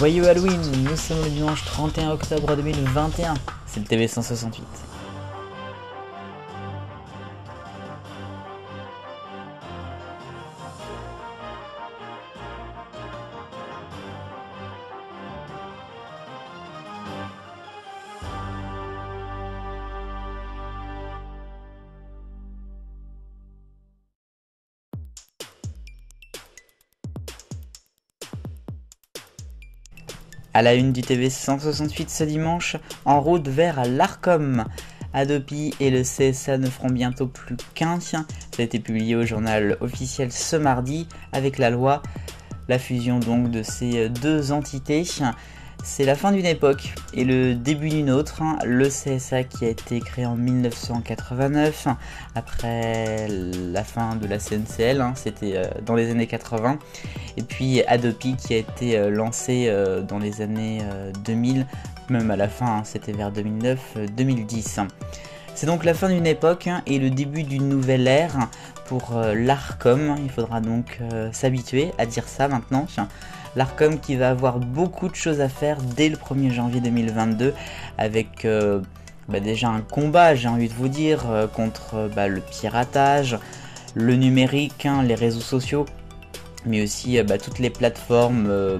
Joyeux Halloween, nous sommes le dimanche 31 octobre 2021, c'est le TV 168. À la une du TV 168 ce dimanche, en route vers l'Arcom. Hadopi et le CSA ne feront bientôt plus qu'un. Ça a été publié au journal officiel ce mardi avec la loi. La fusion donc de ces deux entités. C'est la fin d'une époque et le début d'une autre. Le CSA qui a été créé en 1989, après la fin de la CNCL, c'était dans les années 80. Et puis Hadopi qui a été lancé dans les années 2000, même à la fin, c'était vers 2009-2010. C'est donc la fin d'une époque et le début d'une nouvelle ère pour l'Arcom. Il faudra donc s'habituer à dire ça maintenant. L'Arcom qui va avoir beaucoup de choses à faire dès le 1er janvier 2022 avec déjà un combat, j'ai envie de vous dire, contre le piratage, le numérique, les réseaux sociaux, mais aussi toutes les plateformes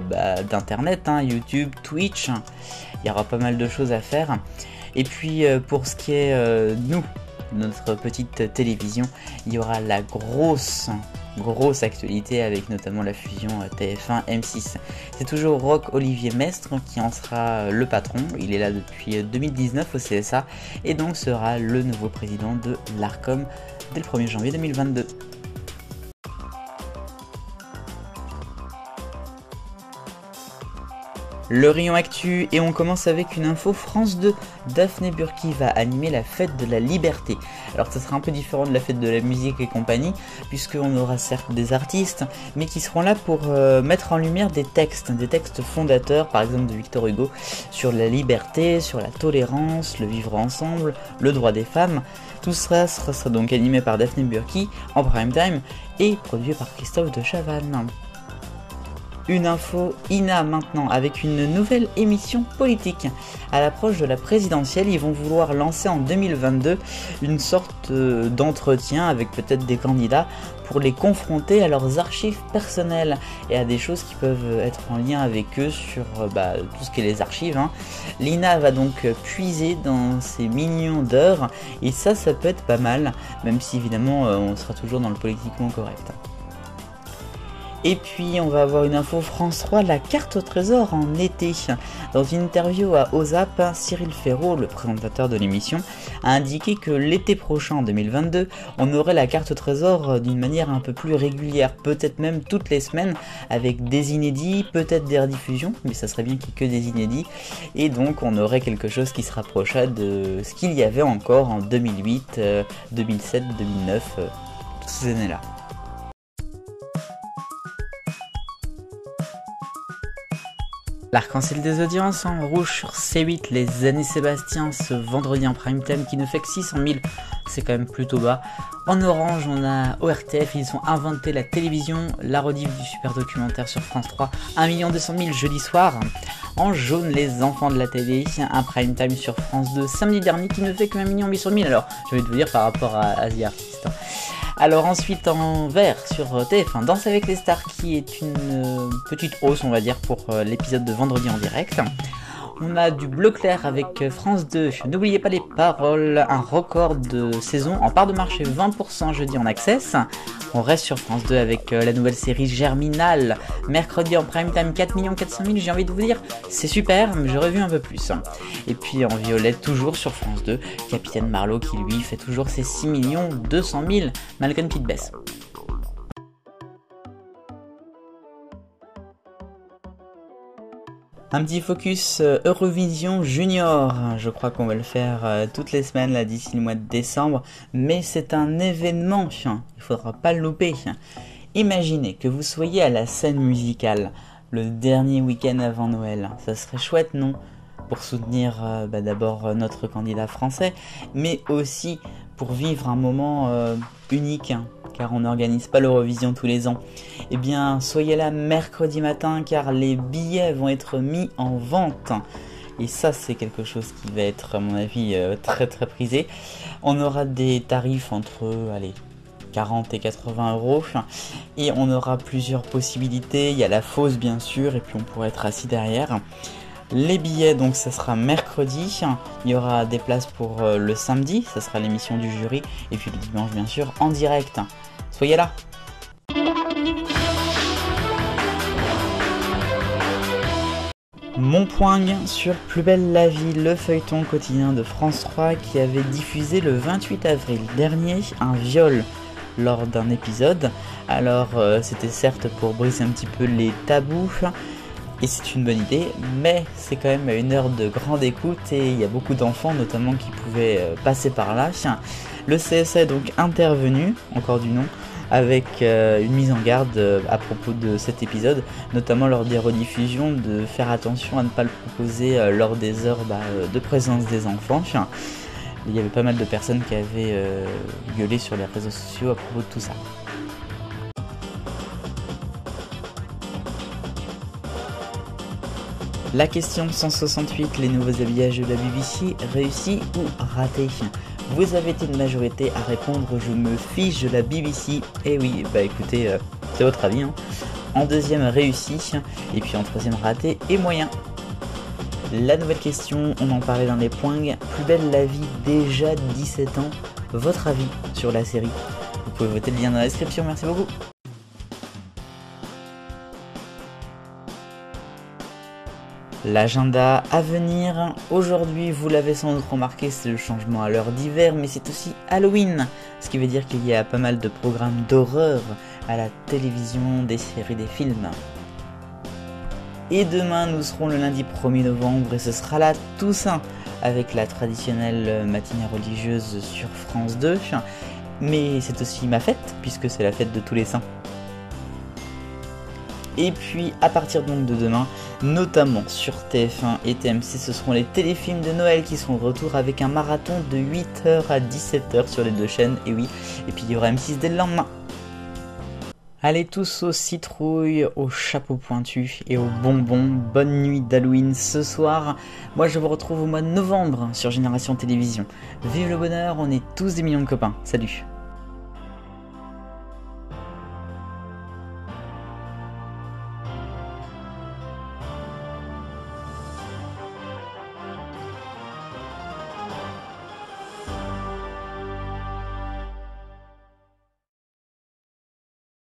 d'internet, YouTube, Twitch. Il y aura pas mal de choses à faire. Et puis pour ce qui est notre petite télévision, il y aura la grosse actualité avec notamment la fusion TF1 M6. C'est toujours Roch Olivier Mestre qui en sera le patron. Il est là depuis 2019 au CSA et donc sera le nouveau président de l'Arcom dès le 1er janvier 2022. Le rayon actu et on commence avec une info France 2. Daphné Burki va animer la fête de la liberté. Alors ça sera un peu différent de la fête de la musique et compagnie, puisqu'on aura certes des artistes, mais qui seront là pour mettre en lumière des textes fondateurs, par exemple de Victor Hugo, sur la liberté, sur la tolérance, le vivre ensemble, le droit des femmes. Tout ça sera donc animé par Daphné Burki en prime time et produit par Christophe de Chavannes. Une info INA maintenant avec une nouvelle émission politique. À l'approche de la présidentielle, ils vont vouloir lancer en 2022 une sorte d'entretien avec peut-être des candidats pour les confronter à leurs archives personnelles et à des choses qui peuvent être en lien avec eux sur tout ce qui est les archives. L'INA va donc puiser dans ces millions d'heures et ça peut être pas mal, même si évidemment on sera toujours dans le politiquement correct. Et puis on va avoir une info France 3, la carte au trésor en été. Dans une interview à OZAP, Cyril Ferraud, le présentateur de l'émission, a indiqué que l'été prochain, en 2022, on aurait la carte au trésor d'une manière un peu plus régulière, peut-être même toutes les semaines, avec des inédits, peut-être des rediffusions, mais ça serait bien qu'il n'y ait que des inédits, et donc on aurait quelque chose qui se rapprochera de ce qu'il y avait encore en 2008, 2007, 2009, toutes ces années-là. L'arc-en-ciel des audiences en rouge sur C8, les années Sébastien ce vendredi en prime time qui ne fait que 600 000, c'est quand même plutôt bas. En orange on a ORTF, ils ont inventé la télévision, la rediff du super documentaire sur France 3, 1 200 000 jeudi soir. En jaune les enfants de la télé, un prime time sur France 2 samedi dernier qui ne fait que 1 800 000, alors je vais te vous dire par rapport à Asie Artiste. Alors ensuite en vert sur TF1, Danse avec les stars qui est une petite hausse on va dire pour l'épisode de vendredi en direct. On a du bleu clair avec France 2, n'oubliez pas les paroles, un record de saison en part de marché 20% jeudi en access. On reste sur France 2 avec la nouvelle série Germinal, mercredi en prime time 4 400 000, j'ai envie de vous dire, c'est super, mais j'aurais vu un peu plus. Et puis en violet, toujours sur France 2, Capitaine Marlowe qui lui fait toujours ses 6 200 000, malgré une petite baisse. Un petit focus Eurovision Junior, je crois qu'on va le faire toutes les semaines là d'ici le mois de décembre, mais c'est un événement, il faudra pas le louper. Imaginez que vous soyez à la scène musicale le dernier week-end avant Noël, ça serait chouette non ? Pour soutenir d'abord notre candidat français, mais aussi pour vivre un moment unique, hein, car on n'organise pas l'Eurovision tous les ans, eh bien soyez là mercredi matin car les billets vont être mis en vente. Et ça c'est quelque chose qui va être à mon avis très très prisé. On aura des tarifs entre 40 et 80 euros et on aura plusieurs possibilités. Il y a la fosse bien sûr et puis on pourra être assis derrière. Les billets donc ça sera mercredi, il y aura des places pour le samedi, ça sera l'émission du jury et puis le dimanche bien sûr en direct. Soyez là. Mon point sur Plus belle la vie, le feuilleton quotidien de France 3 qui avait diffusé le 28 avril dernier un viol lors d'un épisode. Alors c'était certes pour briser un petit peu les tabous et c'est une bonne idée, mais c'est quand même à une heure de grande écoute et il y a beaucoup d'enfants notamment qui pouvaient passer par là. Le CSA est donc intervenu, encore du nom, avec une mise en garde à propos de cet épisode, notamment lors des rediffusions, de faire attention à ne pas le proposer lors des heures de présence des enfants. Il y avait pas mal de personnes qui avaient gueulé sur les réseaux sociaux à propos de tout ça. La question 168, les nouveaux habillages de la BBC, réussis ou ratés? Vous avez été une majorité à répondre je me fiche de la BBC. Et oui, bah écoutez, c'est votre avis. Hein. En deuxième, réussi. Et puis en troisième, raté et moyen. La nouvelle question, on en parlait dans les points. Plus belle la vie, déjà 17 ans. Votre avis sur la série? Vous pouvez voter le lien dans la description, merci beaucoup. L'agenda à venir, aujourd'hui vous l'avez sans doute remarqué, c'est le changement à l'heure d'hiver, mais c'est aussi Halloween, ce qui veut dire qu'il y a pas mal de programmes d'horreur à la télévision, des séries, des films. Et demain nous serons le lundi 1er novembre et ce sera la Toussaint, avec la traditionnelle matinée religieuse sur France 2, mais c'est aussi ma fête, puisque c'est la fête de tous les saints. Et puis à partir donc de demain, notamment sur TF1 et TMC, ce seront les téléfilms de Noël qui seront de retour avec un marathon de 8h à 17h sur les deux chaînes, et oui, et puis il y aura M6 dès le lendemain. Allez tous aux citrouilles, aux chapeaux pointus et aux bonbons, bonne nuit d'Halloween ce soir. Moi je vous retrouve au mois de novembre sur Génération Télévision. Vive le bonheur, on est tous des millions de copains, salut.